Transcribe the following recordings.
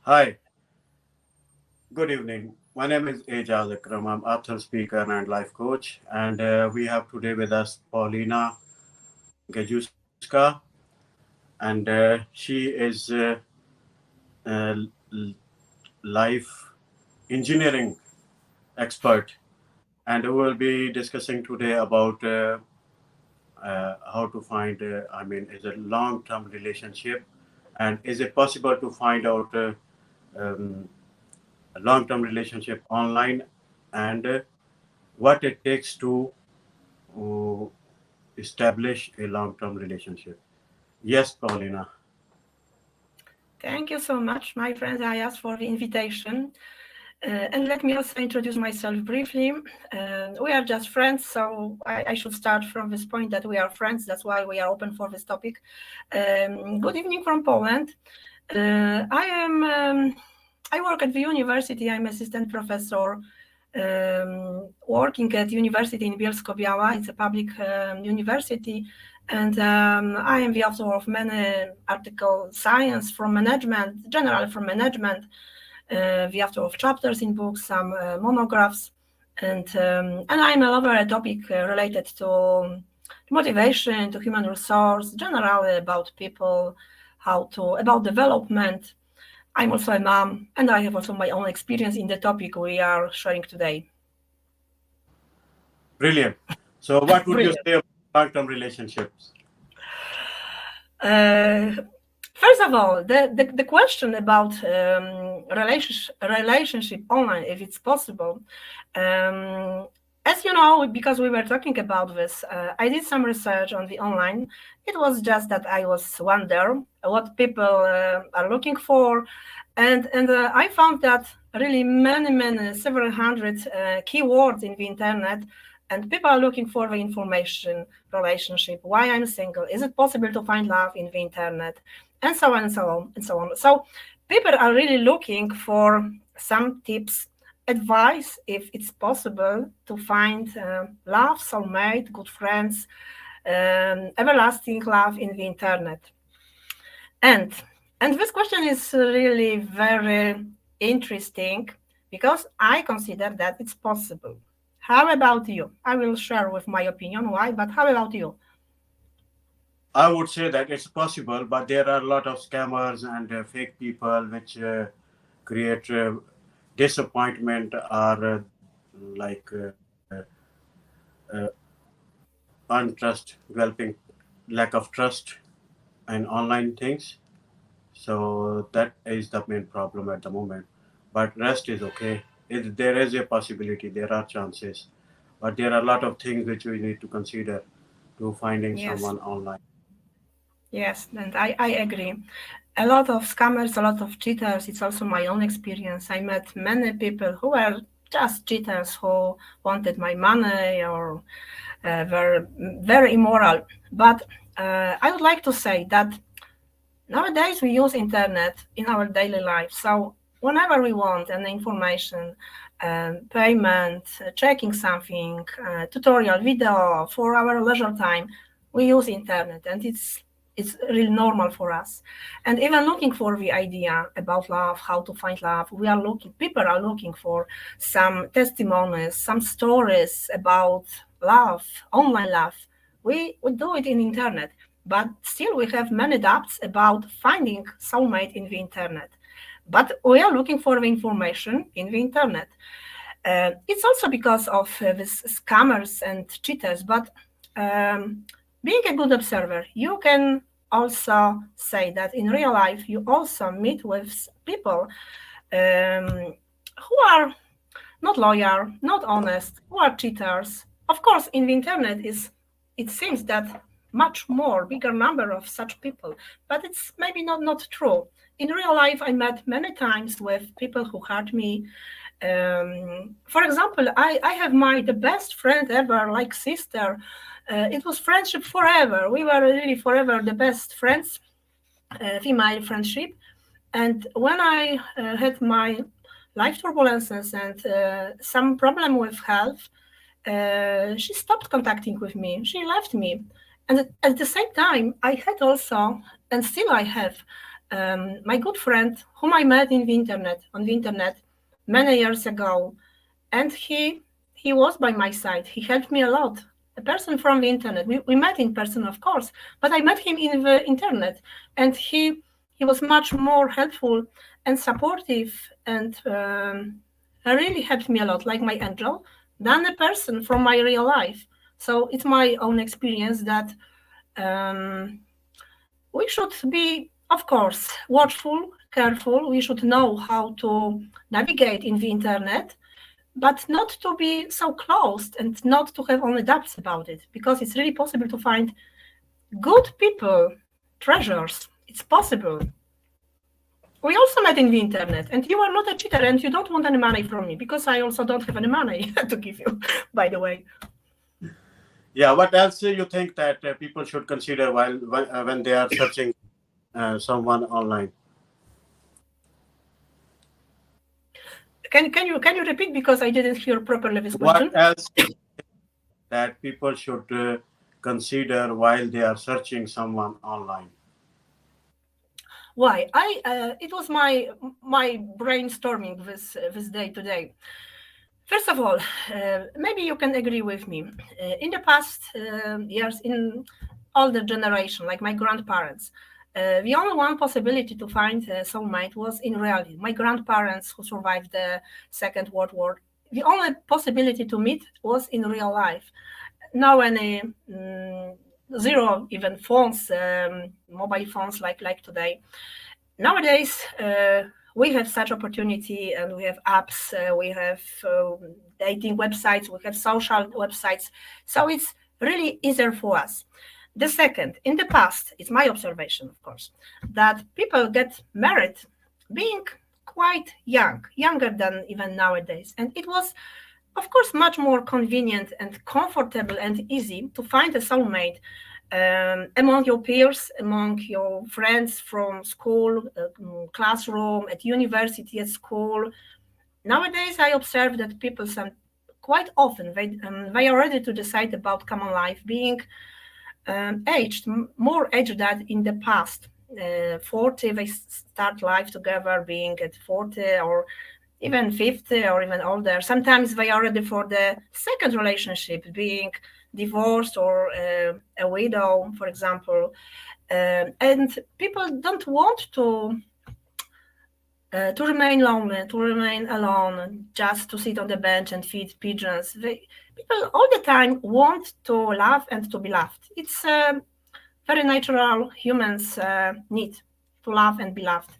Hi, good evening. My name is Ejaz Akram. I'm author, speaker, and life coach. And we have today with us Paulina Gajuska, and she is a life engineering expert. And we will be discussing today about how to find, is a long term relationship, and is it possible to find out um, a long term relationship online, and what it takes to uh, establish a long-term relationship. Yes, Paulina. Thank you so much, my friends. I asked for the invitation. And let me also introduce myself briefly. We are just friends, so I should start from this point that we are friends. That's why we are open for this topic. Good evening from Poland. I work at the university. I'm assistant professor working at university in Bielsko-Biała. It's a public university. And I am the author of many articles, science from management, generally from management, the author of chapters in books, some monographs, and I'm a lover a topic related to motivation, to human resource, generally about people, about development. I'm also a mom, and I have also my own experience in the topic we are sharing today. Brilliant. So, what would you Brilliant. say about long-term relationships? Uh, First of all, the question about relationship online, if it's possible, um, as you know, because we were talking about this, I did some research on the online. It was just that I was wonder what people are looking for, and I found that really many several hundred keywords in the internet, and people are looking for the information, relationship, why I'm single, is it possible to find love in the internet, and so on and so on and so on. So people are really looking for some tips, advice, if it's possible to find love, soulmate, good friends, everlasting love in the internet. And and this question is really very interesting because I consider that it's possible. How about you? I will share with my opinion why, but how about you? I would say that it's possible, but there are a lot of scammers and fake people which create disappointment or like uh, untrust, developing lack of trust in online things. So that is the main problem at the moment. But rest is okay. There is a possibility, there are chances, but there are a lot of things which we need to consider to finding Yes, someone online. yes, and I agree. A lot of scammers, a lot of cheaters. It's also my own experience. I met many people who were just cheaters who wanted my money or were very immoral. But I would like to say that nowadays we use internet in our daily life. So whenever we want an information, payment, checking something, tutorial video for our leisure time, we use internet, and it's really normal for us. And even looking for the idea about love, how to find love, we are looking. People are looking for some testimonies, some stories about love, online love. We do it in internet, but still we have many doubts about finding soulmate in the internet. But we are looking for the information in the internet. It's also because of these scammers and cheaters, but um, being a good observer, you can also say that in real life you also meet with people who are not loyal, not honest, who are cheaters. Of course, in the internet is it seems that much more bigger number of such people, but it's maybe not true. In real life, I met many times with people who hurt me. For example, I have my the best friend ever, like sister. It was friendship forever. We were really forever the best friends, female friendship. And when I had my life turbulences and some problem with health, she stopped contacting with me. She left me. And at the same time, I had also, and still I have, my good friend whom I met in the internet on the internet many years ago, and he was by my side. He helped me a lot. A person from the internet. We met in person, of course, but I met him in the internet, and he was much more helpful and supportive, and really helped me a lot, like my angel, than a person from my real life. So it's my own experience that um, we should be, of course, watchful, careful. We should know how to navigate in the internet, but not to be so closed and not to have only doubts about it, because it's really possible to find good people, treasures. It's possible. We also met in the internet, and you are not a cheater, and you don't want any money from me, because I also don't have any money to give you, by the way. Yeah. What else you think that people should consider while when they are searching someone online? Can you repeat, because I didn't hear properly this What question? else that people should consider while they are searching someone online? Why? It was my brainstorming this day today. First of all, maybe you can agree with me. In the past years, in older generation, like my grandparents, the only one possibility to find a soulmate was in reality. My grandparents who survived the Second World War, the only possibility to meet was in real life. Now any zero even phones, mobile phones like today. Nowadays, we have such opportunity, and we have apps, we have dating websites, we have social websites. So it's really easier for us. The second, in the past, it's my observation, of course, that people get married being quite young, younger than even nowadays. And it was, of course, much more convenient and comfortable and easy to find a soulmate among your peers, among your friends from school, classroom, at university, at school. Nowadays, I observe that people quite often they are ready to decide about common life, being aged, more aged than in the past. 40, they start life together, being at 40 or even 50 or even older. Sometimes they are ready for the second relationship, being divorced or a widow, for example. And people don't want to remain lonely, to remain alone, just to sit on the bench and feed pigeons. People all the time want to love and to be loved. It's very natural humans need to love and be loved.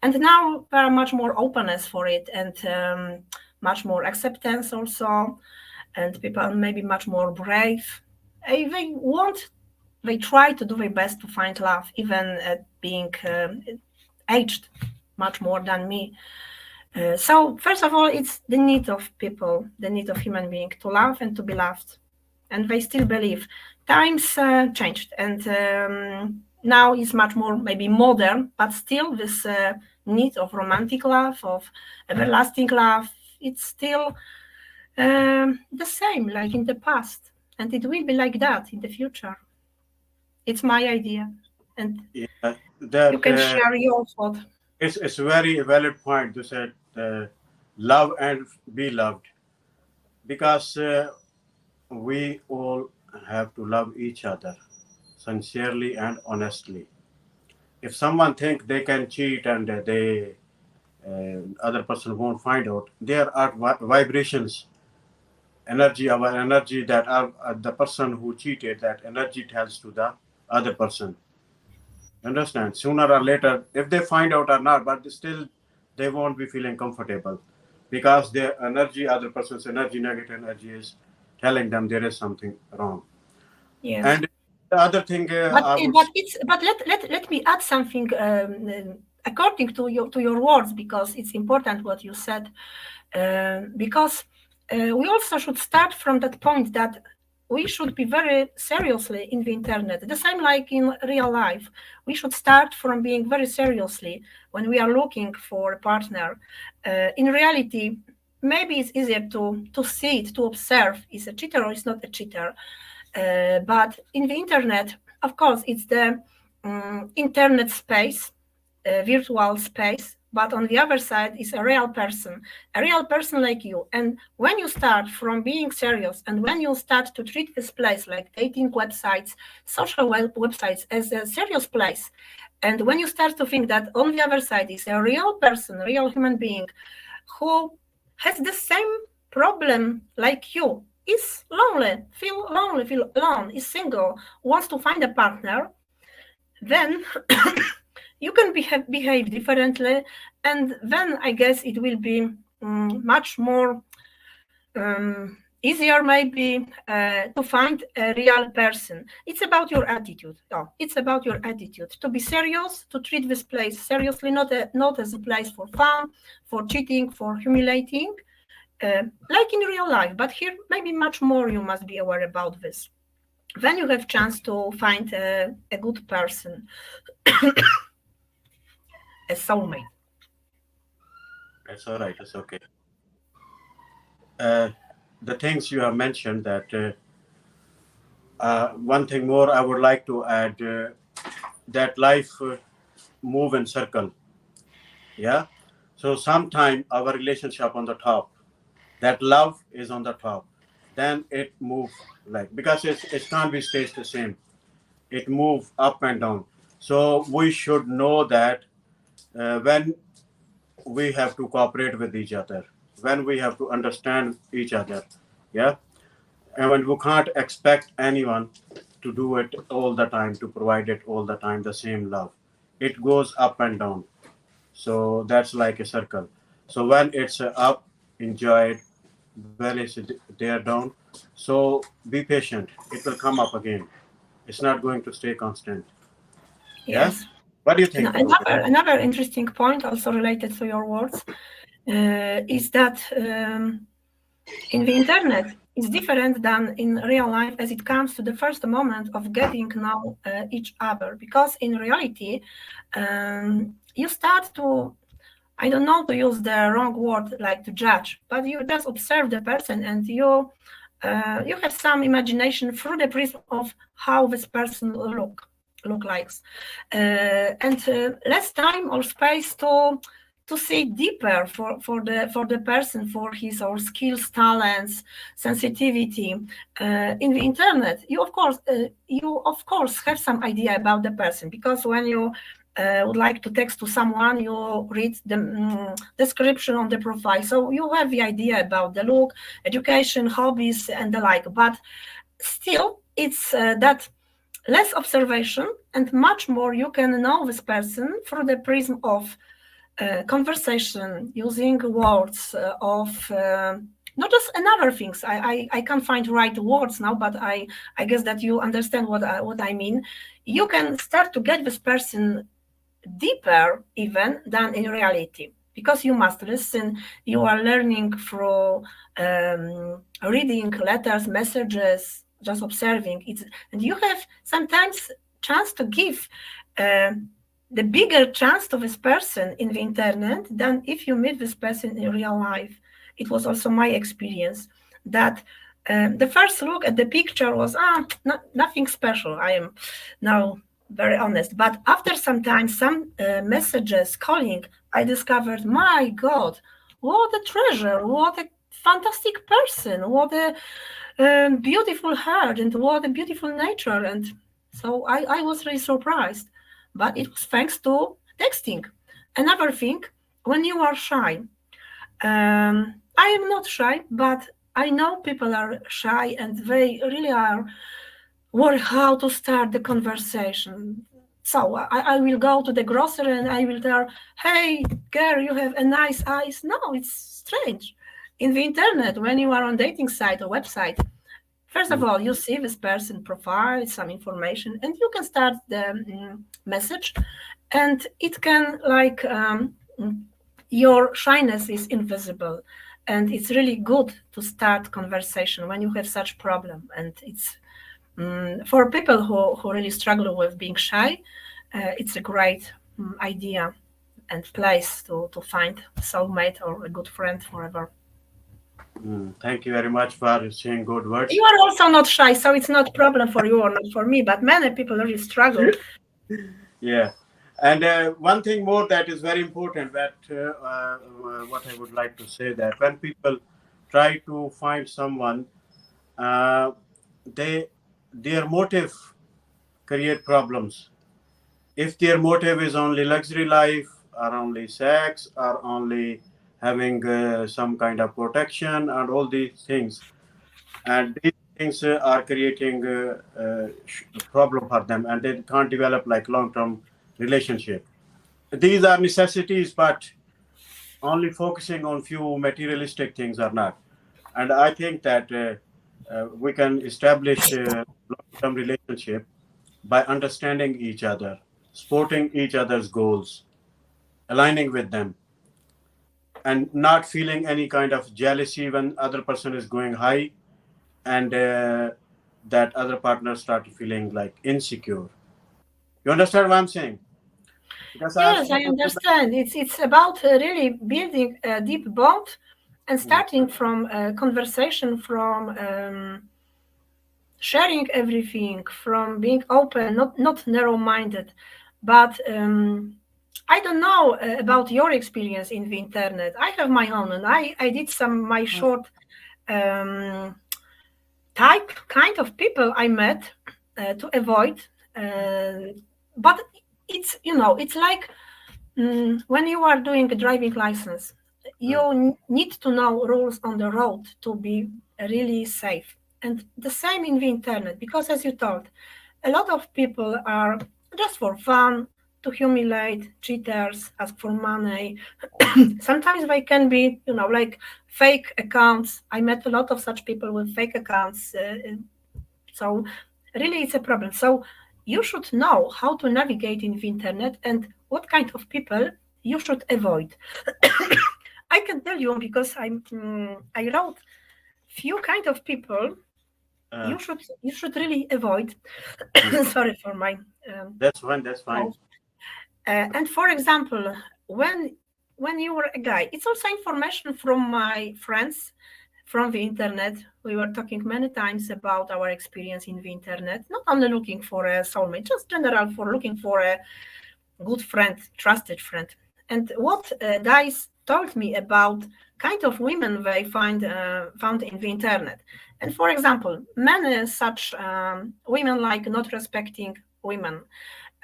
And now there are much more openness for it, and much more acceptance also, and people are maybe much more brave. They try to do their best to find love, even at being aged much more than me. So first of all, it's the need of people, the need of human being to love and to be loved, and they still believe. Times changed, and now is much more maybe modern, but still this need of romantic love, of everlasting love, it's still the same like in the past, and it will be like that in the future. It's my idea, and Yeah, you that can share your thought. it's a very valid point to say love and be loved, because we all have to love each other sincerely and honestly. If someone think they can cheat and they other person won't find out, there are vibrations, energy, our energy that are the person who cheated, that energy tells to the other person. Understand? Sooner or later, if they find out or not, but still they won't be feeling comfortable, because their energy, other person's energy, negative energy, is telling them there is something wrong. Yes. And the other thing But I would let me add something according to your words, because it's important what you said. Because we also should start from that point that we should be very seriously in the internet. The same like in real life. We should start from being very seriously when we are looking for a partner. In reality, maybe it's easier to see it, to observe is a cheater or is not a cheater. But in the internet, of course, it's the internet space. virtual space, but on the other side is a real person like you. And when you start from being serious, and when you start to treat this place like dating websites, social websites as a serious place, and when you start to think that on the other side is a real person, real human being who has the same problem like you, is lonely, feel alone, is single, wants to find a partner, then you can behave differently, and then I guess it will be much more easier maybe to find a real person. It's about your attitude. Oh, it's about your attitude to be serious, to treat this place seriously, not as a place for fun, for cheating, for humiliating, like in real life. But here maybe much more you must be aware about this. Then you have chance to find a good person, a soulmate. That's all right. It's okay. Uh, the things you have mentioned that one thing more I would like to add that life move in circle. Yeah. So sometime our relationship on the top, that love is on the top, then it move like because it can't be stays the same. It move up and down. So we should know that when we have to cooperate with each other, when we have to understand each other, yeah, and when we can't expect anyone to do it all the time, to provide it all the time, the same love, it goes up and down. So that's like a circle. So when it's up, enjoy it. When it's there down, so be patient. It will come up again. It's not going to stay constant. Yeah. Yes. What do you think about it? Another interesting point, also related to your words, is that in the internet is different than in real life as it comes to the first moment of getting know each other. Because in reality, you start to, I don't know to use the wrong word like to judge, but you just observe the person, and you have some imagination through the prism of how this person look like, and less time or space to see deeper for the person, for his or skills, talents, sensitivity. In the internet, you of course have some idea about the person, because when you would like to text to someone, you read the description on the profile, so you have the idea about the look, education, hobbies, and the like. But still, it's that less observation and much more you can know this person through the prism of conversation, using words of not just another things. I can't find right words now, but I guess that you understand what I mean. You can start to get this person deeper even than in reality, because you must listen. You are learning through reading letters, messages, just observing it, and you have sometimes chance to give the bigger chance to this person in the internet than if you meet this person in real life. It was also my experience that the first look at the picture was nothing special. I am now very honest, but after some time, some messages, calling, I discovered, my God, what a treasure, what a fantastic person, what a beautiful heart, and what a beautiful nature. And so I was really surprised, but it was thanks to texting. Another thing, when you are shy, I am not shy, but I know people are shy and they really are worry how to start the conversation. So I will go to the grocery and I will tell, hey, girl, you have a nice eyes. No, it's strange. In the internet, when you are on dating site or website, first of all, you see this person profile, some information, and you can start the message, and it can like your shyness is invisible, and it's really good to start conversation when you have such problem. And it's for people who really struggle with being shy, it's a great idea and place to find a soulmate or a good friend forever. Thank you very much for saying good words. You are also not shy, so it's not problem for you or not for me, but many people really struggle. Yeah. And one thing more that is very important, that what I would like to say, that when people try to find someone, uh, they their motive create problems. If their motive is only luxury life, or only sex, or only having some kind of protection and all these things, and these things are creating a problem for them, and they can't develop like long-term relationship. These are necessities, but only focusing on few materialistic things are not. And I think that we can establish a long-term relationship by understanding each other, supporting each other's goals, aligning with them, and not feeling any kind of jealousy when other person is going high, and that other partner start feeling like insecure. You understand what I'm saying? Because I have Yes, I spoken to understand. It's about really building a deep bond and many. starting from a conversation, from sharing everything, from being open, not narrow-minded. But I don't know about your experience in the internet. I have my own, and I did some my short um, type kind of people I met to avoid. But it's it's like when you are doing a driving license, you Mm. need to know rules on the road to be really safe. And the same in the internet, because as you told, a lot of people are just for fun, to humiliate, cheaters, ask for money. Sometimes they can be, like fake accounts. I met a lot of such people with fake accounts. So really it's a problem. So you should know how to navigate in the internet and what kind of people you should avoid. I can tell you because I wrote few kind of people Uh, you should really avoid. mm. Sorry for my That's fine. That's fine. mouth. And for example, when you were a guy, it's also information from my friends from the internet. We were talking many times about our experience in the internet, not only looking for a soulmate, just general for looking for a good friend, trusted friend. And what guys told me about kind of women they found in the internet. And for example, many such women like not respecting women.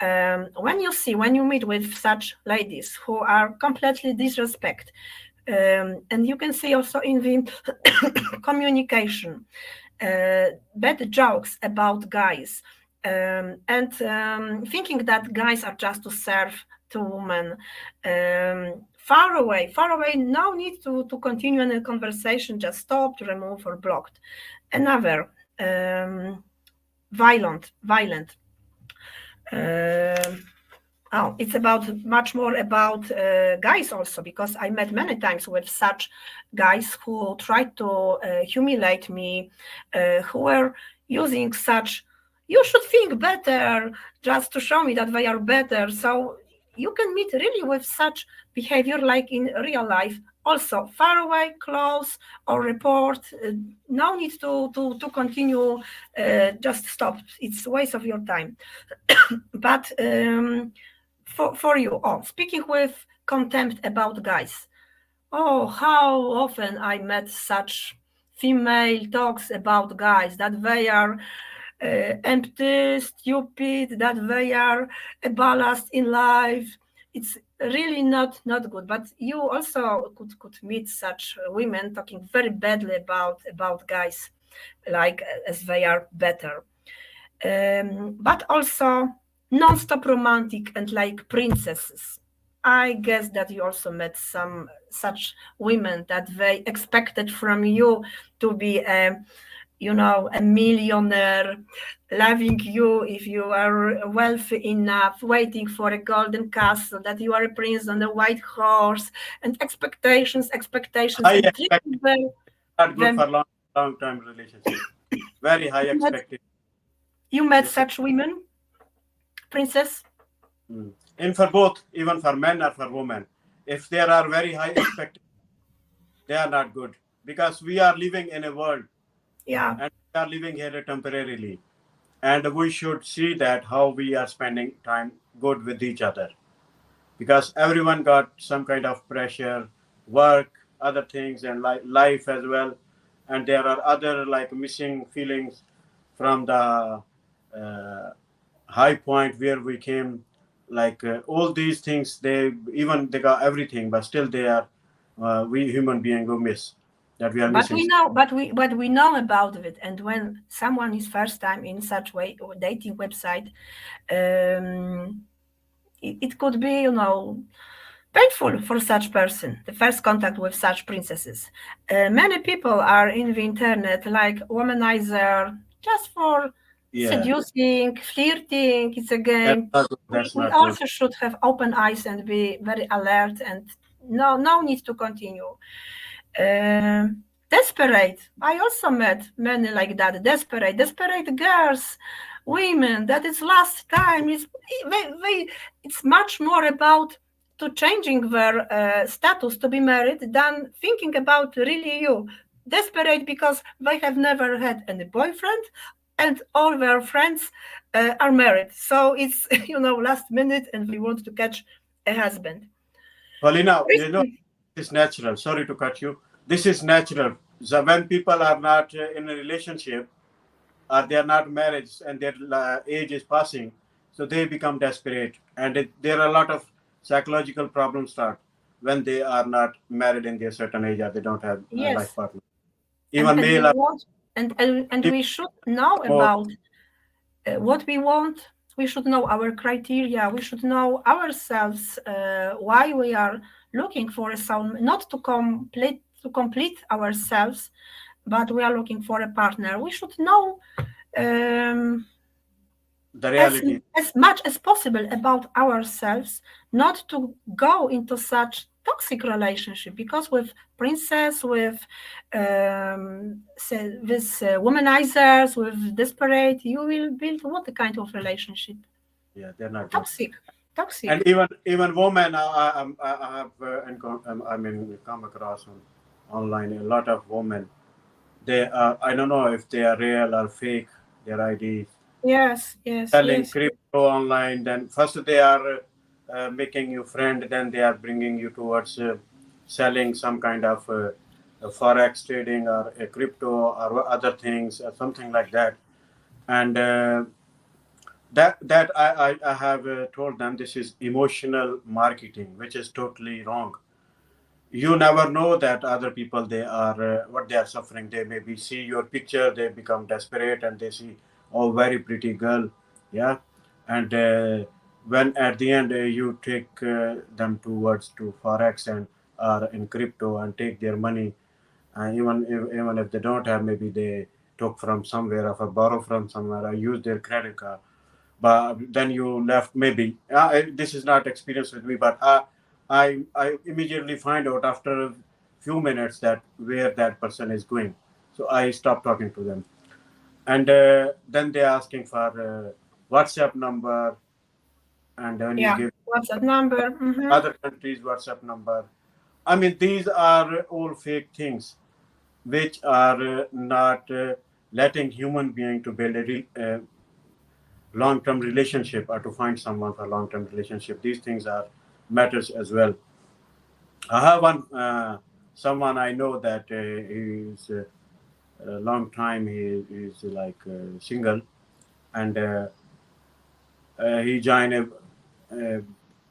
When you meet with such ladies who are completely disrespect, and you can see also in the communication, bad jokes about guys, and thinking that guys are just to serve to women. Far away, no need to continue in a conversation, just stopped, removed, or blocked. Another violent. Um it's about much more about guys also, because I met many times with such guys who tried to humiliate me, who were using such, you should think better, just to show me that they are better. So you can meet really with such behavior like in real life. Also, far away, close, or report. No need to continue. Just stop. It's a waste of your time. But for you, speaking with contempt about guys. Oh, how often I met such female talks about guys, that they are empty, stupid, that they are a ballast in life. It's really not good. But you also could meet such women talking very badly about guys, like as they are better. But also non-stop romantic and like princesses. I guess that you also met some such women that they expected from you to be a millionaire, loving you if you are wealthy enough, waiting for a golden castle, that you are a prince on a white horse, and expectations, High and expectation, treating them. not good for them. long time relationship. Very high You met, expectation. you met This is, such women, princess. and for both, even for men or for women, if there are very high expectations, they are not good, because we are living in a world, Yeah. and we are living here temporarily, and we should see that how we are spending time good with each other. because everyone got some kind of pressure, work, other things, and life as well. And there are other like missing feelings from the uh, high point where we came. Like all these things, they got everything, but still they are we human being who miss that we are But missing. we know, but we know about it. And when someone is first time in such way or dating website, it could be, painful for such person, the first contact with such princesses. Many people are in the internet like womanizer just for Yeah, seducing, flirting. It's a that's game. not good. We, That's we not good. also should have open eyes and be very alert and no need to continue. Desperate. I also met many like that. Desperate girls, women. That is last time. It's much more about to changing their status to be married than thinking about really you. Desperate because they have never had any boyfriend, and all their friends are married. So it's last minute, and we want to catch a husband. Paulina, it's natural. Sorry to cut you. This is natural. So when people are not in a relationship or they are not married and their age is passing, so they become desperate. And there are a lot of psychological problems start when they are not married in their certain age or they don't have a life Yes, partner. and Even and we male are want and we should know more about what we want. We should know our criteria. We should know ourselves, why we are looking for a soul, not to complete ourselves, but we are looking for a partner. We should know um, the as reality. as much as possible about ourselves, not to go into such toxic relationship, because with princess, with with womanizers, with desperate, you will build what kind of relationship? Yeah, they're not good. Toxic. Toxic. And even women, I have I mean come across online a lot of women. They are, I don't know if they are real or fake. Their IDs Yes, yes, selling yes. crypto online. Then first they are making you friend. Then they are bringing you towards selling some kind of forex trading or crypto or other things or something like that. And I have told them this is emotional marketing, which is totally wrong. You never know that other people they are what they are suffering. They maybe see your picture, they become desperate, and they see, oh, very pretty girl, yeah, and when at the end you take them towards to forex and are in crypto and take their money, even if they don't have, maybe they took from somewhere or borrow from somewhere or use their credit card, but then you left maybe this is not experience with me, but I immediately find out after a few minutes that where that person is going, so I stop talking to them. And then they're asking for WhatsApp number, and then you Yeah. give What's that number? other countries WhatsApp number. I mean, these are all fake things which are not letting human being to build a long-term relationship or to find someone for long-term relationship. These things are matters as well. I have one someone I know that is a long time he is like single, and he joined a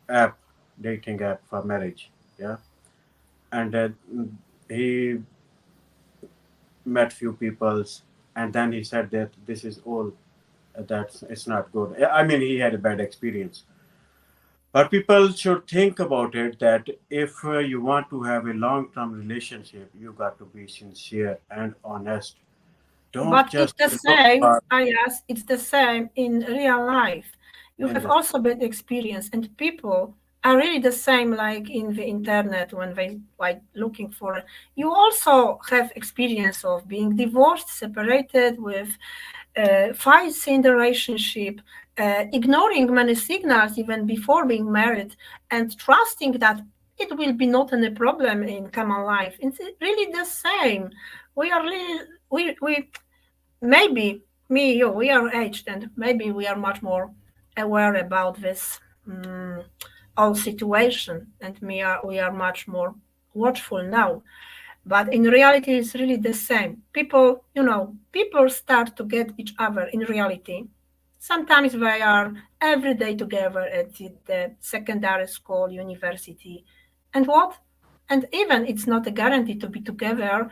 app, dating app for marriage, yeah, and he met few peoples, and then he said that this is all that it's not good. I mean, he had a bad experience. But people should think about it that if you want to have a long term relationship, you got to be sincere and honest. Don't But it's just the look same, for Ayas, it's the same in real life. You in have this. also been experienced, and people are really the same like in the internet when they like looking for. You also have experience of being divorced, separated, with fights in the relationship, ignoring many signals even before being married, and trusting that it will be not any problem in common life. It's really the same. We are really we maybe me, you, we are aged, and maybe we are much more aware about this all situation, and we are much more watchful now. But in reality, it's really the same. People start to get each other in reality. Sometimes they are every day together at the secondary school, university, and what? And even it's not a guarantee to be together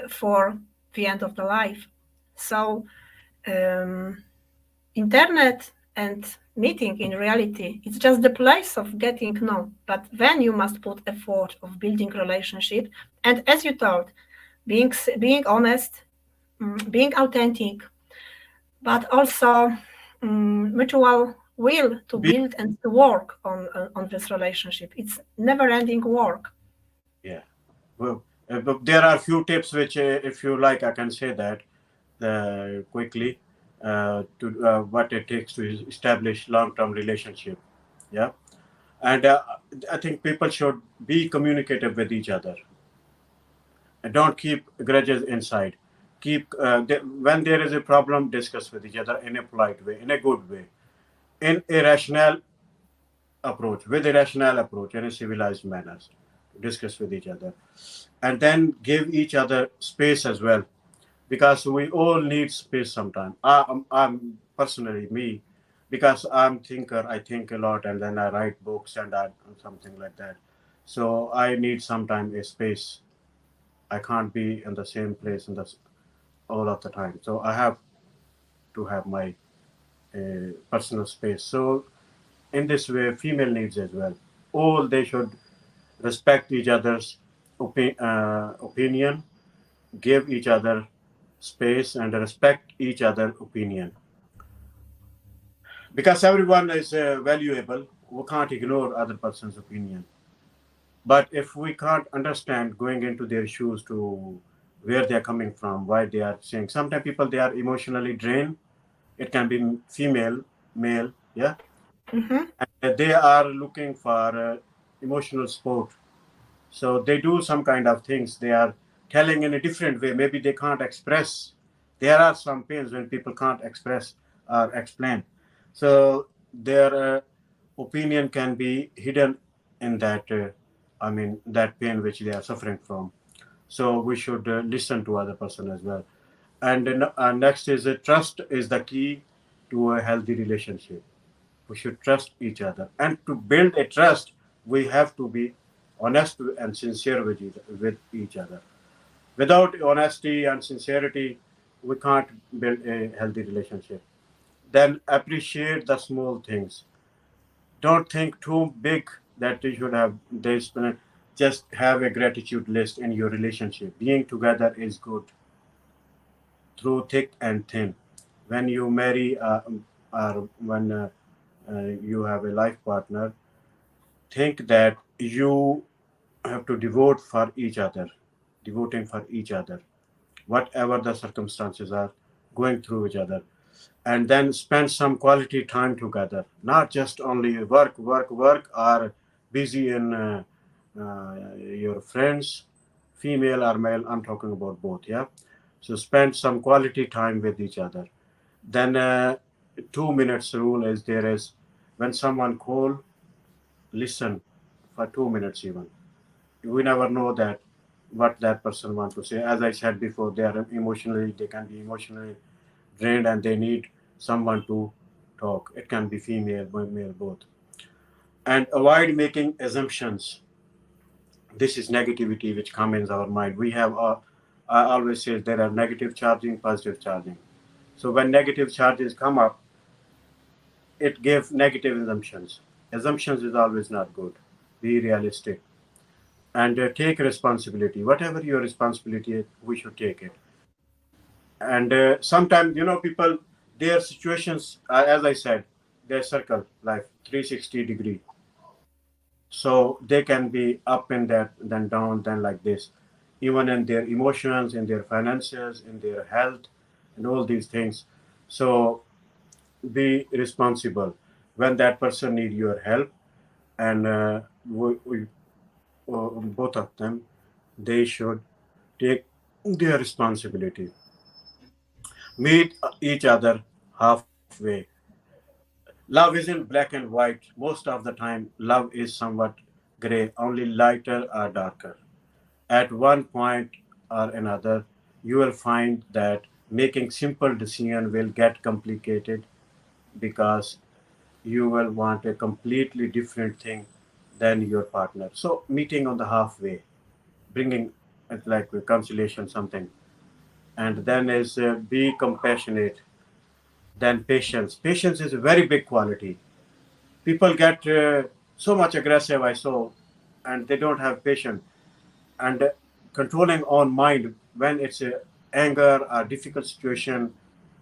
for the end of the life. So um, internet and meeting in reality, it's just the place of getting known, but then you must put effort of building relationship, and as you told, being honest, being authentic, but also mutual will to Be, build and to work on this relationship. It's never ending work. yeah. Well, but there are few tips which, if you like, I can say that quickly to what it takes to establish long-term relationship. Yeah, and I think people should be communicative with each other and don't keep grudges inside. Keep when there is a problem, discuss with each other in a polite way, in a good way, in a rational approach, with a rational approach, in a civilized manners. Discuss with each other, and then give each other space as well, because we all need space sometime. I'm personally me, because I'm thinker. I think a lot, and then I write books and I something like that. So I need sometime a space. I can't be in the same place in the all of the time. So I have to have my personal space. So in this way, female needs as well. All they should respect each other's opinion, give each other space, and respect each other opinion, because everyone is valuable. We can't ignore other person's opinion, but if we can't understand going into their shoes to where they're coming from, why they are saying, sometimes people they are emotionally drained. It can be female, male, yeah, Hmm. and they are looking for emotional support. So they do some kind of things. They are telling in a different way. Maybe they can't express. There are some pains when people can't express or explain. So their opinion can be hidden in that. I mean that pain which they are suffering from. So we should listen to other person as well. And next is trust is the key to a healthy relationship. We should trust each other, and to build a trust we have to be honest and sincere with each other. Without honesty and sincerity, we can't build a healthy relationship. Then appreciate the small things. Don't think too big that you should have this. Just have a gratitude list in your relationship. Being together is good through thick and thin. When you marry or when you have a life partner, think that you have to devote for each other, devoting for each other, whatever the circumstances are, going through each other, and then spend some quality time together, not just only work, work, work, or busy in your friends, female or male. I'm talking about both, yeah. So spend some quality time with each other. Then 2 minutes rule is there is when someone call, listen for 2 minutes even. We never know that what that person wants to say. As I said before, they can be emotionally drained and they need someone to talk. It can be female, male, both. And avoid making assumptions. This is negativity which comes in our mind. We have I always say there are negative charging, positive charging. So when negative charges come up, it gives negative assumptions. Assumptions is always not good. Be realistic and take responsibility. Whatever your responsibility is, we should take it. And sometimes, people, their situations, as I said, they circle life 360-degree. So they can be up in that, then down, then like this, even in their emotions, in their finances, in their health, and all these things. So be responsible when that person need your help, and both of them, they should take their responsibility. Meet each other halfway. Love isn't black and white. Most of the time, love is somewhat gray, only lighter or darker. At one point or another, you will find that making simple decision will get complicated because you will want a completely different thing than your partner. So meeting on the halfway, bringing it like reconciliation something, and then is be compassionate. Then patience. Patience is a very big quality. People get so much aggressive, I saw, and they don't have patience. And controlling on mind when it's a anger or difficult situation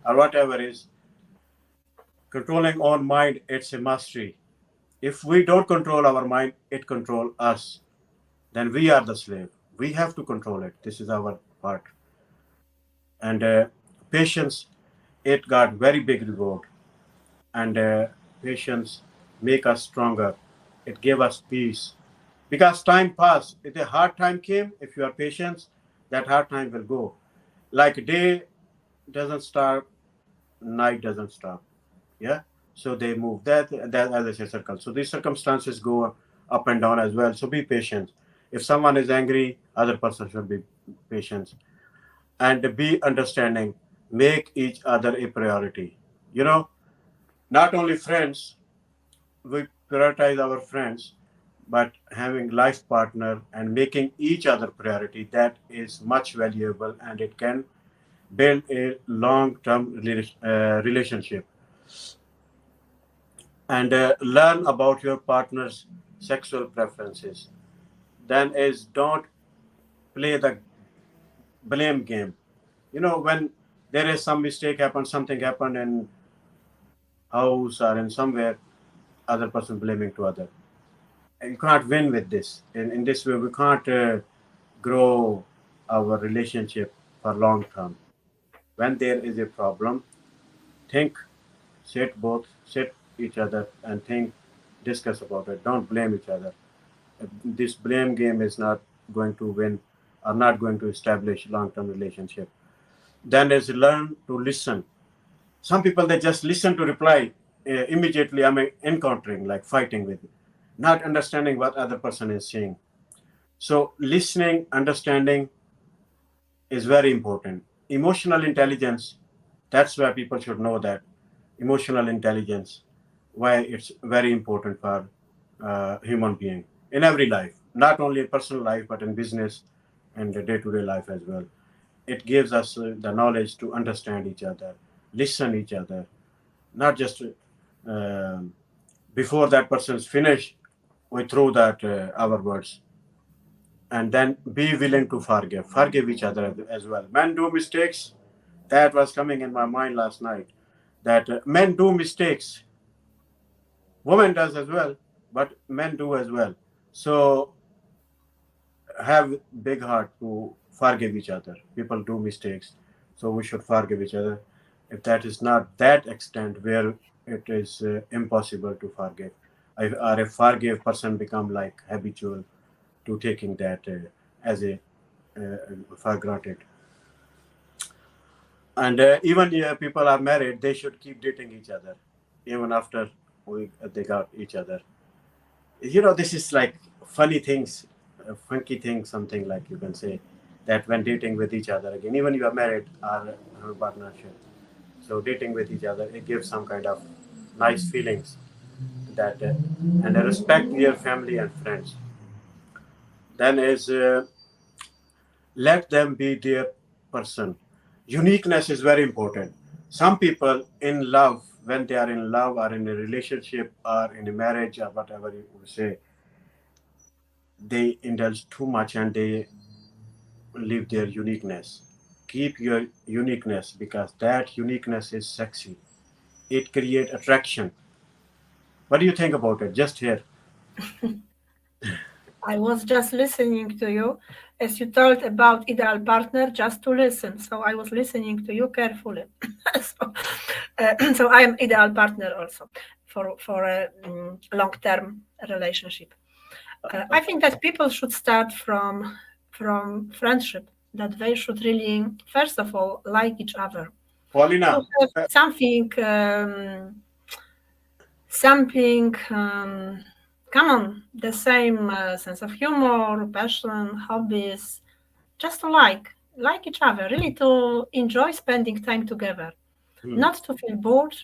or whatever is, controlling on mind, it's a mastery. If we don't control our mind, it control us. Then we are the slave. We have to control it. This is our part. And patience, it got very big reward. And patience make us stronger. It gave us peace. Because time pass. If a hard time came, if you are patient, that hard time will go. Like day doesn't start, night doesn't stop. Yeah. So they move. That as I say, circle. So these circumstances go up and down as well. So be patient. If someone is angry, other person should be patient and be understanding. Make each other a priority. You know, not only friends, we prioritize our friends, but having life partner and making each other priority, that is much valuable, and it can build a long-term relationship. And learn about your partner's sexual preferences. Then is don't play the blame game. You know, when there is some mistake happened, something happened in house or in somewhere, other person blaming to other. You can't win with this. In this way, we can't grow our relationship for long term. When there is a problem, think, sit each other and think, discuss about it. Don't blame each other. This blame game is not going to win or not going to establish long term relationship. Then is learn to listen. Some people they just listen to reply immediately. I mean, encountering like fighting with, not understanding what other person is saying. So listening, understanding is very important. Emotional intelligence, that's why people should know that emotional intelligence, why it's very important for human being in every life, not only in personal life but in business and the day-to-day life as well. It gives us the knowledge to understand each other, listen each other, not just before that person's finished, we throw that our words, and then be willing to forgive each other as well. Men do mistakes. That was coming in my mind last night, that men do mistakes, women does as well, but men do as well. So have big heart to forgive each other. People do mistakes, so we should forgive each other. If that is not that extent where it is impossible to forgive, or a forgive person become like habitual to taking that as a for granted. And even people are married, they should keep dating each other even after they got each other. You know, this is like funny things, funky things, something like you can say, that when dating with each other again, even you are married or have a partnership, so dating with each other, it gives some kind of nice feelings, that and respect your family and friends. Then is let them be their person. Uniqueness is very important. Some people in love, when they are in love or in a relationship or in a marriage or whatever you would say, they indulge too much and they leave their uniqueness. Keep your uniqueness, because that uniqueness is sexy. It creates attraction. What do you think about it? Just here. I was just listening to you as you told about ideal partner just to listen. So I was listening to you carefully. so, so I am ideal partner also for a long-term relationship. I think that people should start from friendship. That they should really, first of all, like each other. To Paulina, have something something, come on, the same sense of humor, passion, hobbies, just to like each other, really to enjoy spending time together, Hmm. not to feel bored,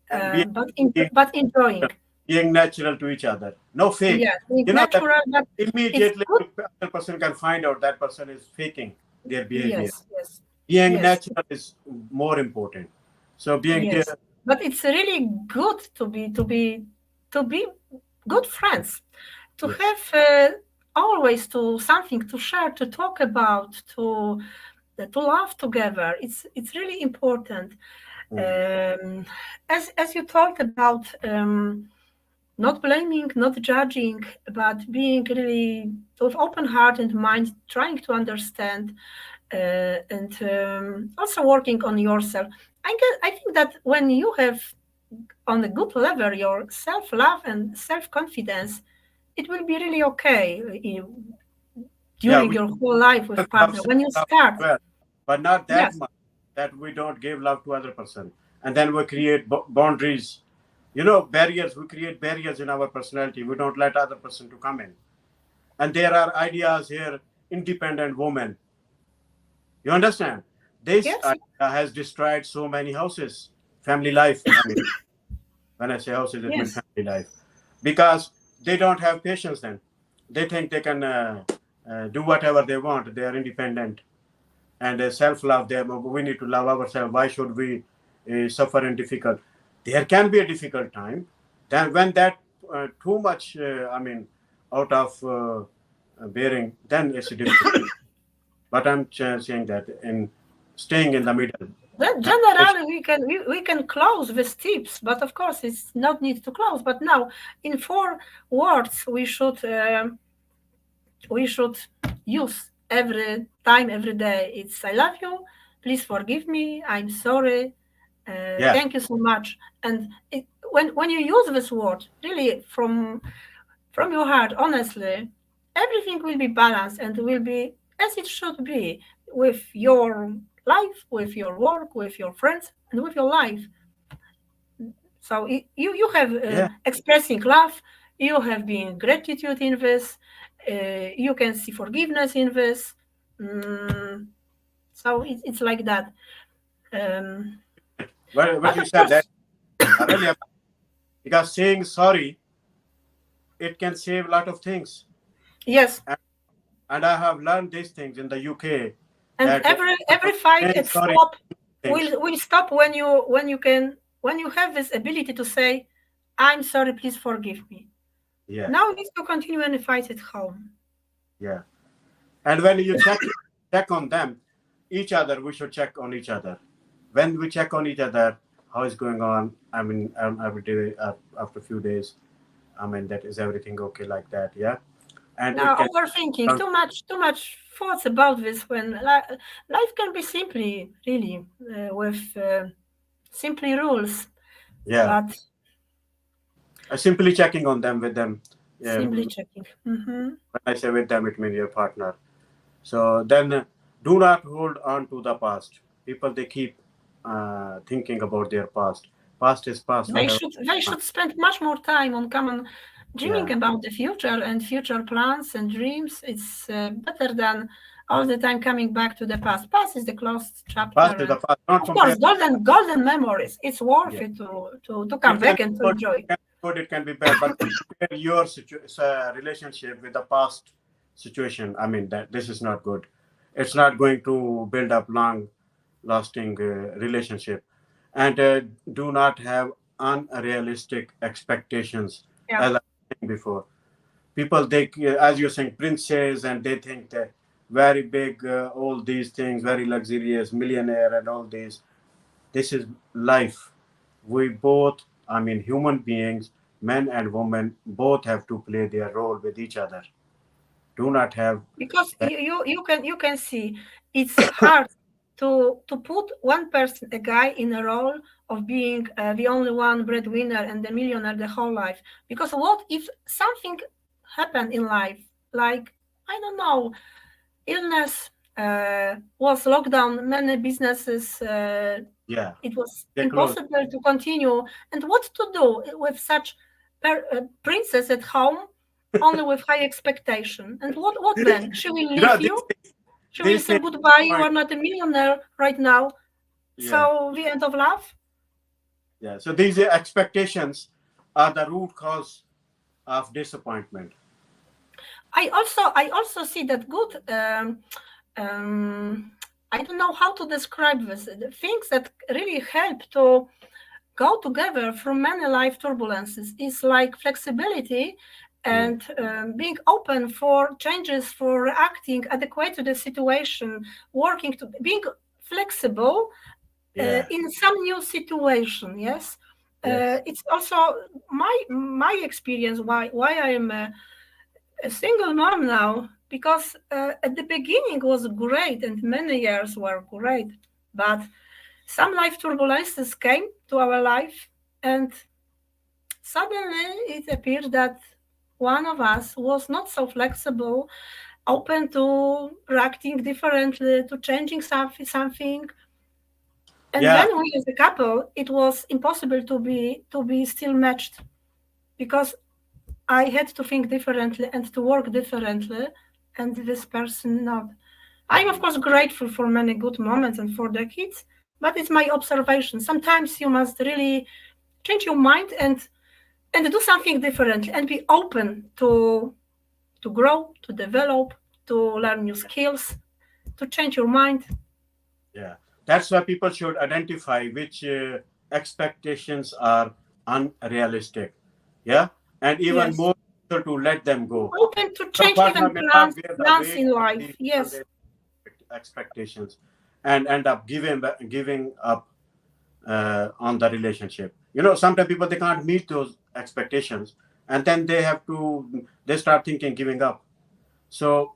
And being, being but enjoying. being natural to each other, no fake. Yes, being You know that natural, but it's immediately good. the other person can find out that person is faking their behavior. Yes, yes, Being yes, natural is more important. So being yes. But it's really good to be good friends, to yes. have always to something to share, to talk about, to laugh together. It's really important. Hmm. Um, as you talked about, not blaming, not judging, but being really with open heart and mind, trying to understand, and also working on yourself. I think that when you have on a good level your self love and self confidence, it will be really okay Yeah, during your whole life with love partner self when you love start. well, but not that Yes, much that we don't give love to other person, and then we create boundaries. You know, barriers. We create barriers in our personality. We don't let other person to come in. And there are ideas here. Independent woman. You understand? This yes, has destroyed so many houses. Family life. I mean, when I say houses, it means yes. family life, because they don't have patience. Then they think they can do whatever they want. They are independent and self-love. We need to love ourselves. Why should we suffer in difficult? There can be a difficult time. Then when that too much, I mean, out of bearing, then it's difficult. But I'm saying that in staying in the middle. Then Have patience. generally we can close with tips, but of course it's not need to close. But now in 4 words we should use every time, every day. It's I love you, please forgive me, I'm sorry, Yeah, thank you so much. And when you use this word really from your heart, honestly, everything will be balanced and will be as it should be with your life, with your work, with your friends, and with your life. So you have yeah, expressing love, you have been gratitude in this, you can see forgiveness in this. Mm, so it's like that. Um, what but you of said that course, really, because saying sorry, it can save a lot of things. yes. And, and I have learned these things in the UK, And that every fight saying at sorry stop things. will stop when you have this ability to say, "I'm sorry, please forgive me." Yeah, Now it's to continue any fight at home. yeah. And when you check on them, each other, we should check on each other. When we check on each other, how is going on? I mean, every day, after a few days, I mean, that is everything okay like that? Yeah, and it Now can. overthinking too much thoughts about this when life can be simply really with simply rules, Yeah, but simply checking on them with them. Yeah, simply when checking. Hmm. I say with them, it means your partner. So then, do not hold on to the past. People, they keep thinking about their past. Past is past. They Whatever. should spend much more time on common dreaming Yeah, about the future and future plans and dreams. It's better than all the time coming back to the past. Past is the closed chapter, past is the and past. Don't of course, compare. golden memories. It's worth Yeah, it to come it can back be and to good. enjoy. It can be good. It can be bad. But don't compare your relationship with the past situation. I mean, that this is not good. It's not going to build up long-lasting relationship, and do not have unrealistic expectations. Yeah. As I was saying before, people, they, as you're saying, princes, and they think that very big, all these things, very luxurious, millionaire, and all these. This is life. We both, I mean, human beings, men and women, both have to play their role with each other. Do not have Because that. you can see it's hard to put one person, a guy, in a role of being the only one breadwinner and the millionaire the whole life. Because what if something happened in life, like I don't know, illness, was lockdown, many businesses Yeah, It was they're close. impossible to continue. And what to do with such princess at home, only with high expectation? And what then? She will You know, leave you? She will these say things goodbye. You point. are not a millionaire right now. Yeah, So the end of love. yeah. So these expectations are the root cause of disappointment. I also see that good. I don't know how to describe this. The things that really help to go together through many life turbulences is like flexibility Mm. and being open for changes, for reacting adequate to the situation, working to being flexible Yeah. in some new situation. Yes, Yes. it's also my experience why I am a single mom now, because at the beginning was great and many years were great, but some life turbulences came to our life, and suddenly it appeared that one of us was not so flexible, open to reacting differently, to changing something. And Yeah. then we as a couple, it was impossible to be still matched, because I had to think differently and to work differently, and this person not. I'm of course grateful for many good moments and for the kids, but it's my observation. Sometimes you must really change your mind and do something differently and be open to grow, to develop, to learn new skills, to change your mind. Yeah. That's why people should identify which expectations are unrealistic. Yeah. And even Yes. more to let them go. Open to Your change partner even may not plans bear the plans weight in of life. these Yes. unrealistic expectations and end up giving up on the relationship. You know, sometimes people they can't meet those expectations, and then they start thinking giving up. So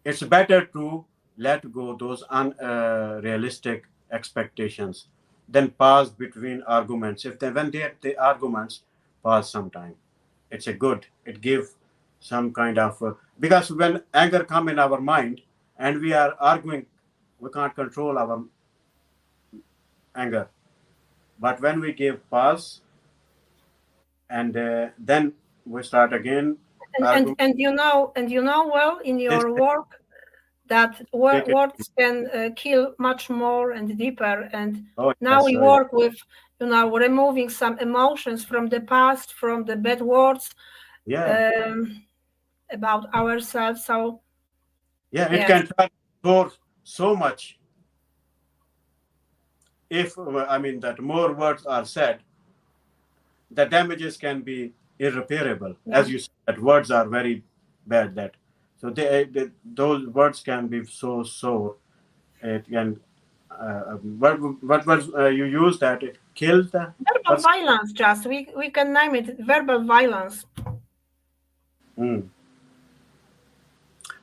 it's better to let go those unrealistic expectations than pause between arguments. If they when they arguments, pause sometime. It's a good. It give some kind of because when anger come in our mind and we are arguing, we can't control our anger. But when we give pause and then we start again And and argument, and you know well in this your work that make it. words can kill much more and deeper. And Oh now yes, we oh yes. work with removing some emotions from the past, from the bad words Yeah, um, about ourselves. So yeah. It yes, can transform so much if I mean that more words are said, the damages can be irreparable. yeah. As you said, that words are very bad. That so those words can be so sore. It can. What was you use that it kills the Verbal person? violence, just we can name it verbal violence. Mm.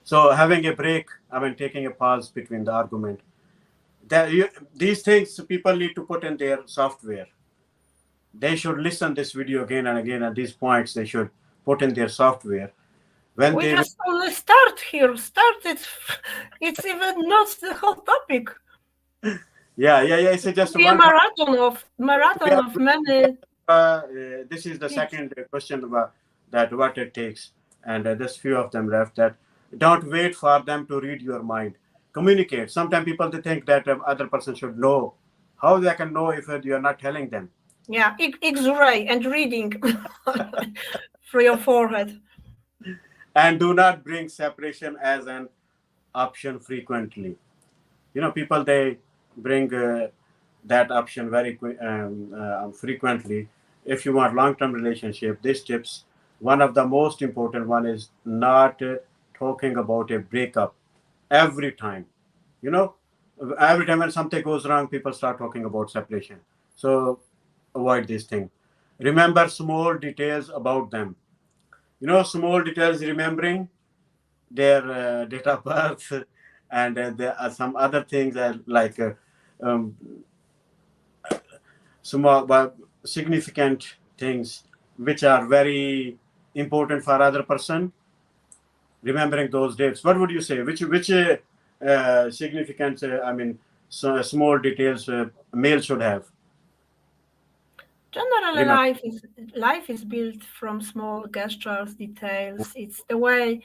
So having a break, I mean taking a pause between the argument. These things people need to put in their software. They should listen this video again and again. At these points, they should put in their software when We they. just only start here. Started. It's even not the whole topic. Yeah, yeah, yeah. It's It just will be a one point. We marathon are, of many this is the tips. second question about that what it takes, and there's few of them left. That don't wait for them to read your mind. Communicate. Sometimes people they think that other person should know. How they can know if you are not telling them? Yeah, X-ray and reading through your forehead. And do not bring separation as an option frequently. You know, people they bring that option very frequently. If you want long-term relationship, these tips, one of the most important one is not talking about a breakup every time. You know, every time when something goes wrong, people start talking about separation. So avoid this thing. Remember small details about them. You know, small details, remembering their date of birth, and there are some other things that like um, small but significant things which are very important for other person. Remembering those dates. What would you say? Which significant? I mean, small details male should have. Generally, Remember. life is built from small gestures, details. It's the way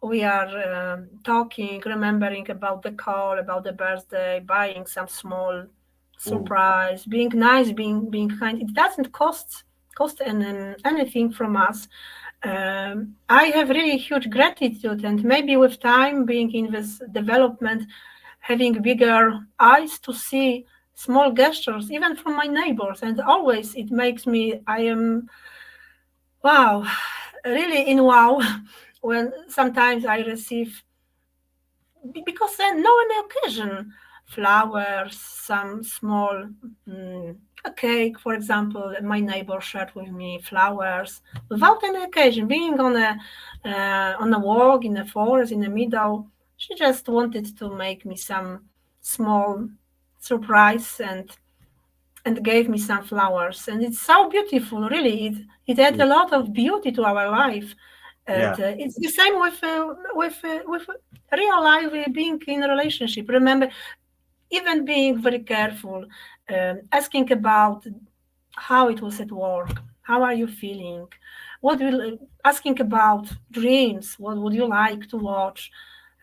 we are talking, remembering about the call, about the birthday, buying some small Mm. surprise, being nice, being kind. It doesn't cost anything from us. I have really huge gratitude, and maybe with time, being in this development, having bigger eyes to see small gestures, even from my neighbors, and always it makes me. I am wow, really in wow when sometimes I receive because then no any occasion flowers, some small a cake, for example. My neighbor shared with me flowers without any occasion. Being on a walk in the forest in the meadow, she just wanted to make me some small surprise and gave me some flowers, and it's so beautiful. Really, it adds Mm. a lot of beauty to our life. And Yeah. it's the same with real life, being in a relationship. Remember, even being very careful, asking about how it was at work, how are you feeling, what will asking about dreams, what would you like to watch,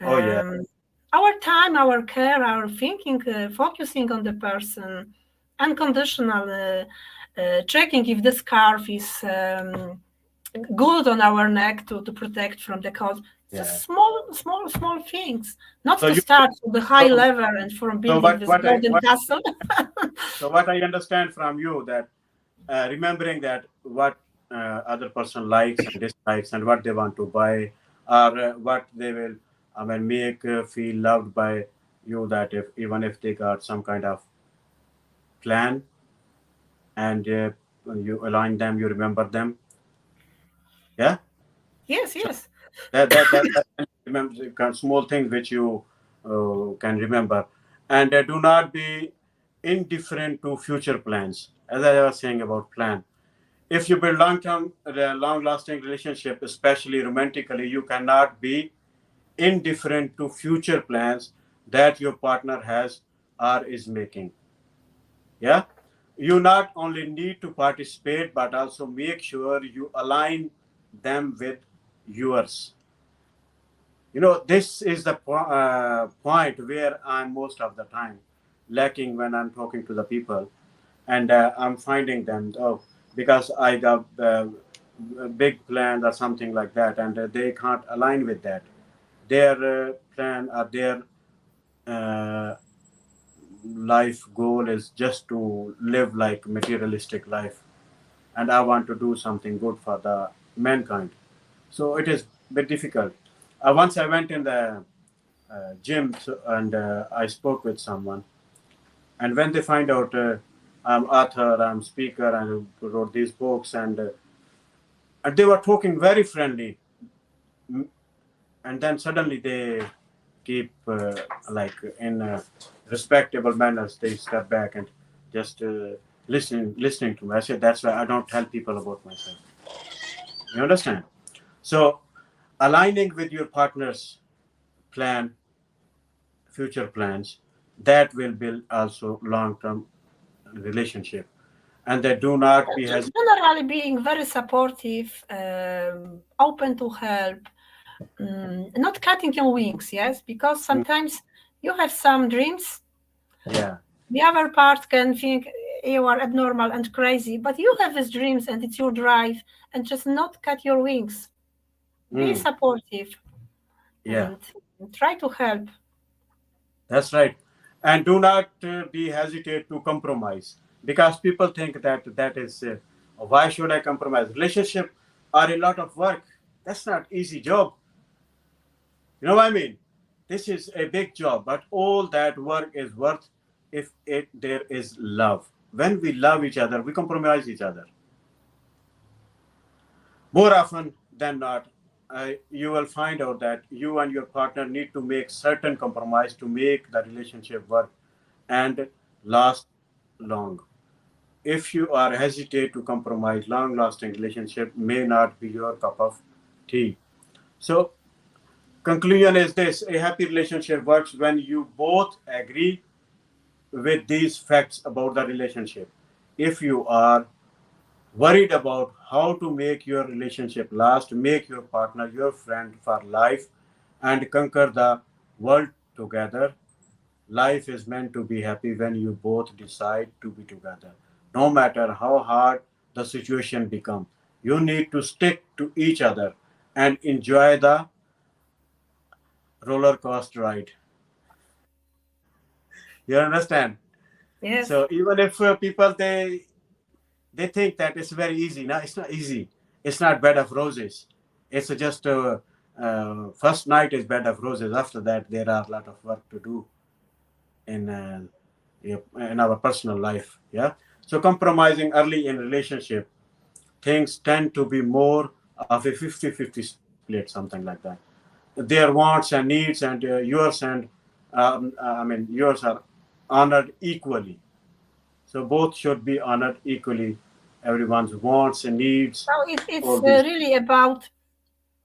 Oh yeah. um, our time, our care, our thinking, focusing on the person, unconditional checking if the scarf is good on our neck to protect from the cold. Yeah. Just small things. Not So to you start with the high so, level and from so building this golden what castle. so what I understand from you that remembering that what other person likes and dislikes and what they want to buy or what they will make feel loved by you, that if even if they got some kind of plan and you align them, you remember them. Yeah. Yes, So yes. that remember small things which you can remember, and do not be indifferent to future plans. As I was saying about plan, if you build long-term, long-lasting relationship, especially romantically, you cannot be indifferent to future plans that your partner has or is making. Yeah, you not only need to participate, but also make sure you align them with yours. This is the point where I'm most of the time lacking when I'm talking to the people, and I'm finding them, because I got big plans or something like that, and they can't align with that. Their plan or their uh, life goal is just to live like materialistic life, and I want to do something good for the mankind. So it is a bit difficult. Once I went in the gym, and I spoke with someone, and when they find out I'm author, I'm speaker, and wrote these books, and they were talking very friendly. Mm, and then suddenly they keep like in respectable manners, they step back and just listening to me. I said that's why I don't tell people about myself. You understand? So aligning with your partner's plan, future plans, that will build also long-term relationship, and they do not be hesitant. Generally, being very supportive, open to help, not cutting your wings, yes, because sometimes you have some dreams. Yeah. The other part can think you are abnormal and crazy, but you have these dreams and it's your drive, and just not cut your wings. Be Mm. supportive Yeah, and try to help. that's right. And do not be hesitate to compromise, because people think that that is why should I compromise? Relationship are a lot of work. That's not easy job. You know what I mean? This is a big job, but all that work is worth if there is love. When we love each other, we compromise each other. More often than not, you will find out that you and your partner need to make certain compromise to make the relationship work and last long. If you are hesitate to compromise, long-lasting relationship may not be your cup of tea. So, conclusion is this: a happy relationship works when you both agree with these facts about the relationship. If you are worried about how to make your relationship last, make your partner your friend for life, and conquer the world together, life is meant to be happy when you both decide to be together. No matter how hard the situation becomes, you need to stick to each other and enjoy the roller coaster ride. You understand? Yes. So even if people they think that it's very easy. No, it's not easy. It's not bed of roses. It's just first night is bed of roses. After that, there are a lot of work to do in in our personal life. Yeah. So compromising early in relationship, things tend to be more of a 50-50 split, something like that. Their wants and needs and yours and yours are honored equally. So both should be honored equally. Everyone's wants and needs, So all it's these. really about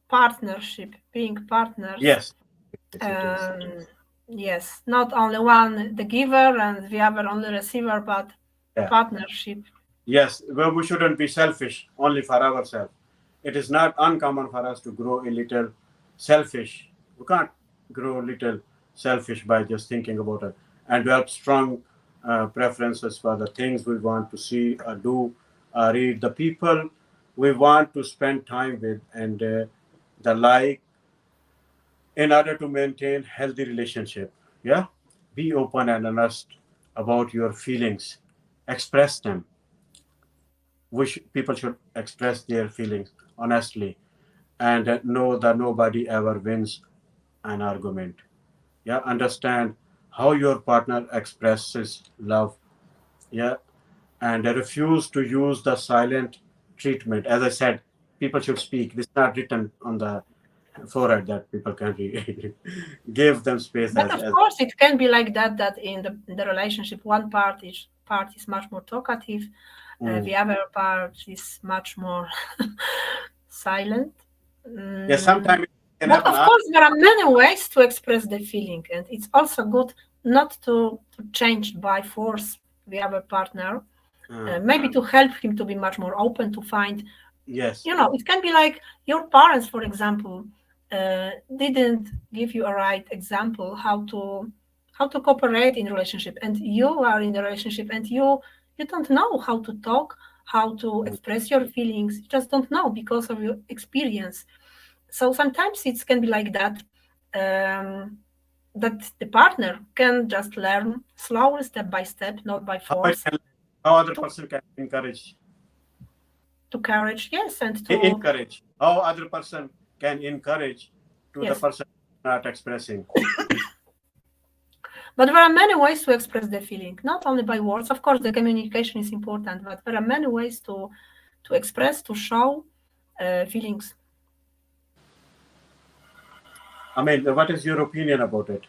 partnership, being partners. Yes, it is. Um, yes, not only one the giver and the other only receiver, but Yeah. partnership. Yes, well, we shouldn't be selfish only for ourselves. It is not uncommon for us to grow a little selfish. We can't grow a little selfish by just thinking about it and develop strong preferences for the things we want to see or do, read, the people we want to spend time with, and the like in order to maintain healthy relationship. Yeah, be open and honest about your feelings, express them. People should express their feelings honestly and know that nobody ever wins an argument. Yeah, understand how your partner expresses love. Yeah, and refuse to use the silent treatment. As I said, people should speak. This is not written on the forehead that people can read. Give them space But of as course, it can be like that. That in the relationship, one part is much more talkative, mm. the other part is much more silent. Yeah. Mm, Sometimes it can but happen. of course, there are many ways to express the feeling, and it's also good not to change by force the other partner. Uh, Maybe to help him to be much more open to find, yes. it can be like your parents, for example, didn't give you a right example how to cooperate in relationship, and you are in the relationship and you don't know how to talk, how to Mm. express your feelings. You just don't know because of your experience. So sometimes it can be like that, that the partner can just learn slowly, step by step, not by How it force, can, how other to person can encourage to courage, yes, and to encourage how other person can encourage to the yes. person not expressing. But there are many ways to express the feeling, not only by words. Of course, the communication is important, but there are many ways to express, to show feelings. I mean, what is your opinion about it?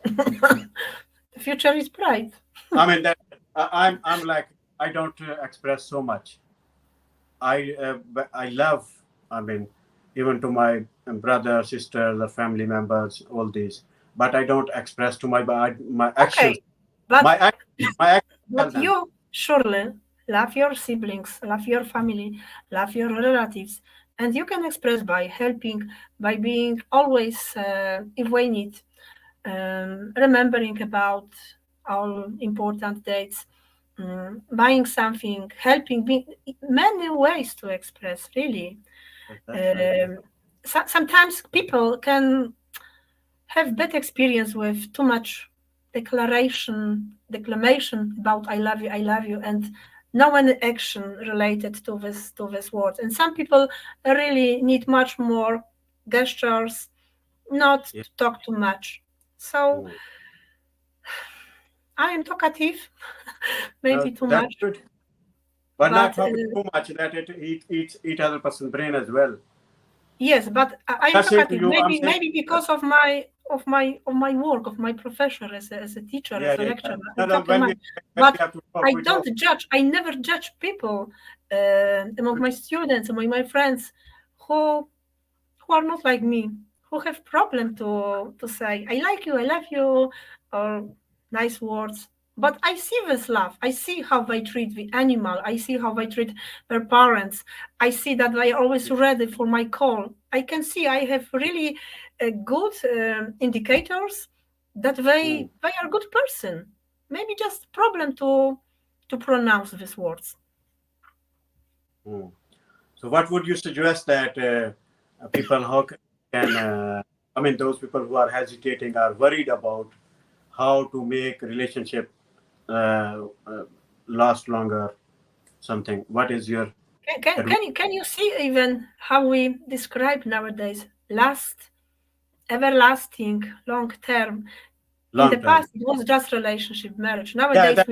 The future is bright. I mean that I'm like I don't express so much. But I love, I mean, even to my brother, sister, the family members, all these, but I don't express to my actions. Okay, but My act, my actions tell but them. you surely love your siblings, love your family, love your relatives, and you can express by helping, by being always, if we need, remembering about all important dates, buying something, helping, many ways to express, really. That's right. Um, sometimes people can have bad experience with too much declamation about I love you, and no any action related to this word. And some people really need much more gestures, not Yeah. to talk too much. So Mm. I am talkative, No, maybe too that's much, good, but not but talking too much that it eats each other person brain as well. yes, but I am Not saying to talkative. you, I'm Maybe saying. maybe because of my work, of my profession as a teacher, Yeah, as a yeah, yeah. lecturer. No, I'm no. talking much, When we but have to talk, I we don't talk. judge. I never judge people among my students, among my friends, who who are not like me, who have problem to say I like you, I love you, or nice words. But I see this love. I see how they treat the animal. I see how they treat their parents. I see that they are always ready for my call. I can see I have really good indicators that Mm, they are good person. Maybe just problem to pronounce these words. mm. So, what would you suggest that people how can, I mean, those people who are hesitating are worried about how to make relationship uh, last longer? Something. What is your advice? Can you see even how we describe nowadays last, everlasting, long term? In the Long term? past, it was just relationship, marriage. Yeah, Nowadays, that,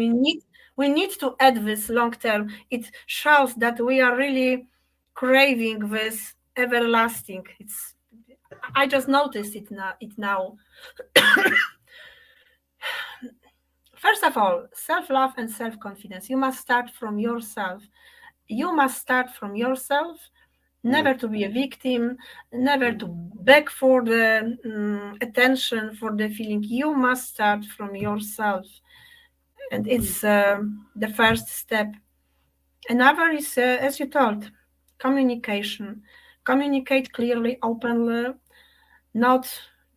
we need to add this long term. It shows that we are really craving this everlasting. It's I just noticed it now. First of all, self love and self confidence. You must start from yourself. You must start from yourself, mm, never to be a victim, never mm, to beg for the attention, for the feeling. You must start from yourself. And mm. it's the first step. Another is, as you told, communication. Communicate clearly, openly, not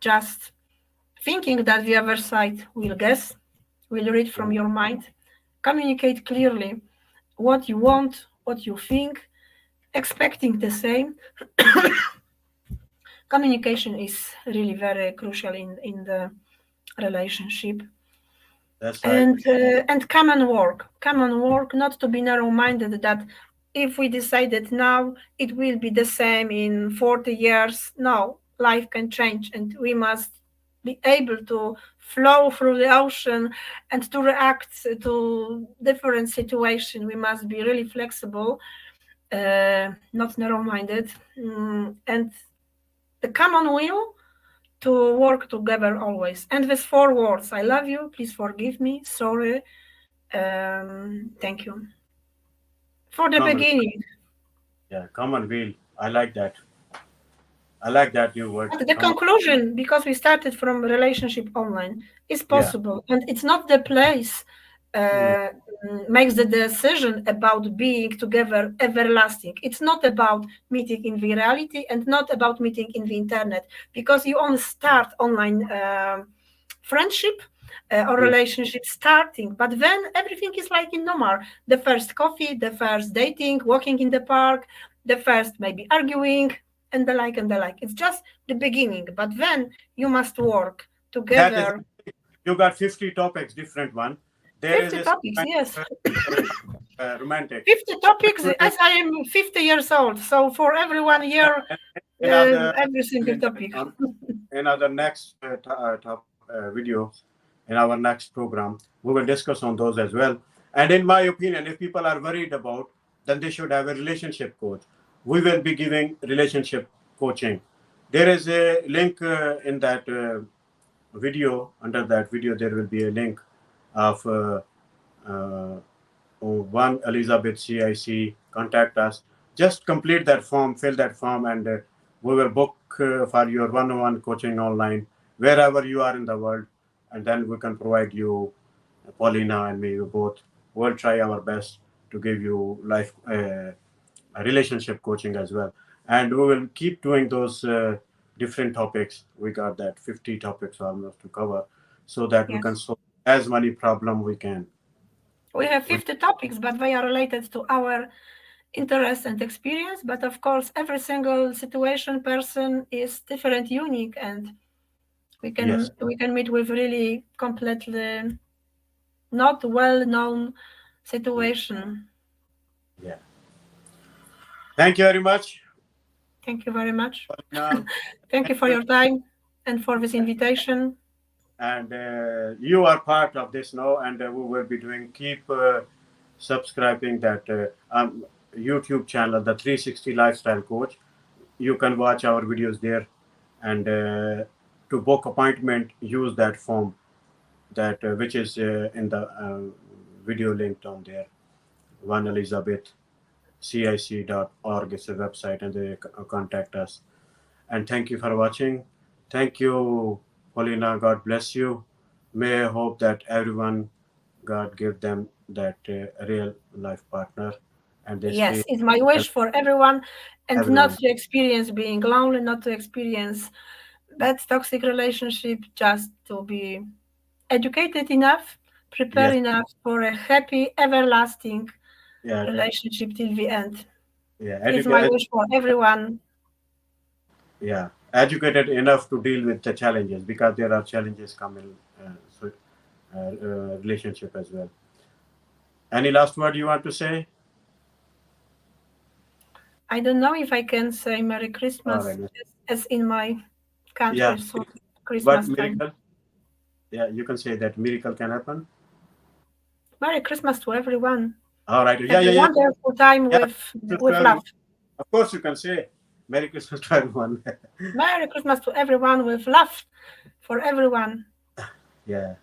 just thinking that the other side will guess, will read from Mm. your mind. Communicate clearly what you want, what you think, expecting the same. Communication is really very crucial in the relationship. That's right. And common work, not to be narrow-minded that if we decided now it will be the same in 40 years. No, life can change and we must be able to flow through the ocean and to react to different situations. We must be really flexible, not narrow-minded, and the common will to work together always. And with 4 words: I love you, please forgive me, sorry, thank you. For the Common. beginning. Yeah, common will. I like that. I like that new word. But the Common. conclusion, because we started from relationship online, is Yeah. possible. And it's not the place Mm, uh, makes the decision about being together everlasting. It's not about meeting in the reality and not about meeting in the internet, because you only start online friendship or mm. relationship starting, but then everything is like in normal. The first coffee, the first dating, walking in the park, the first maybe arguing, and the like and the like. It's just the beginning, but then you must work That is, together. you got 50 topics, different one. There is 50 a topics, yes. romantic. 50 topics, We're doing as I am 50 years old, so for every 1 year, another every single in topic. another next top video in our next program. We will discuss on those as well. And in my opinion, if people are worried about, then they should have a relationship coach. We will be giving relationship coaching. There is a link in that video. Under that video, there will be a link of uh, one Elizabeth CIC. Contact us. Just complete that form, fill that form, and we will book for your one-on-one coaching online wherever you are in the world, and then we can provide you, Paulina and me. We both will try our best to give you life relationship coaching as well, and we will keep doing those different topics. We got that 50 topics almost to cover, so that we Yes. can solve as many problem we can. We have We, 50 topics, but they are related to our interest and experience. But of course, every single situation, person is different, unique, and we yes, can we can meet with really completely not well-known situation. yeah. Thank you very much, Thank you very much. Paulina. Thank Thank you for you. your time and for this invitation. And you are part of this now, and we will be doing keep subscribing that YouTube channel, the 360 Lifestyle Coach. You can watch our videos there, and to book appointment, use that form that which is in the video linked on there. One Elizabeth CIC.org is a website, and they contact us. And thank you for watching. Thank you, Paulina. God bless you. may I hope that everyone, God give them that real life partner, and they stay Yes, it's my wish for everyone, and not everyone. to experience being lonely, not to experience bad toxic relationship, just to be educated enough, prepared Yes, enough for a happy, everlasting yeah, relationship till the end. yeah. It's my wish for everyone. Yeah, educated enough to deal with the challenges, because there are challenges come in so, relationship as well. Any last word you want to say? I don't know if I can say Merry All Christmas right. as in my Yeah, country, so but Christmas time. miracle. Yeah, you can say that miracle can happen. Merry Christmas to everyone. All right. Yeah, Have yeah, a yeah. wonderful time Yeah. Christmas to with everyone. love. Of course, you can say Merry Christmas to everyone. Merry Christmas to everyone with love for everyone. Yeah,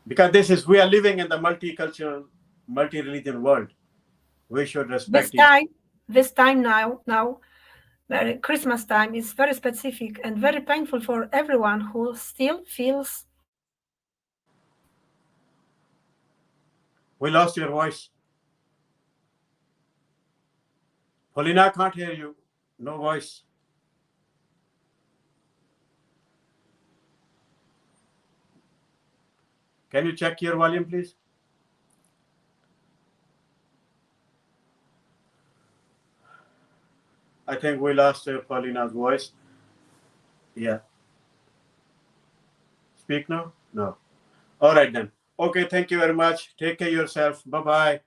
because this is we are living in the multicultural, multi-religion world. We should This respect each. time, this time now, Merry Christmas time is very specific and very painful for everyone who still feels We lost your voice, Paulina. I can't hear you. No voice. Can you check your volume, please? I think we lost Paulina's voice. Yeah. Speak now? No. All right then. Okay. Thank you very much. Take care of yourself. Bye bye.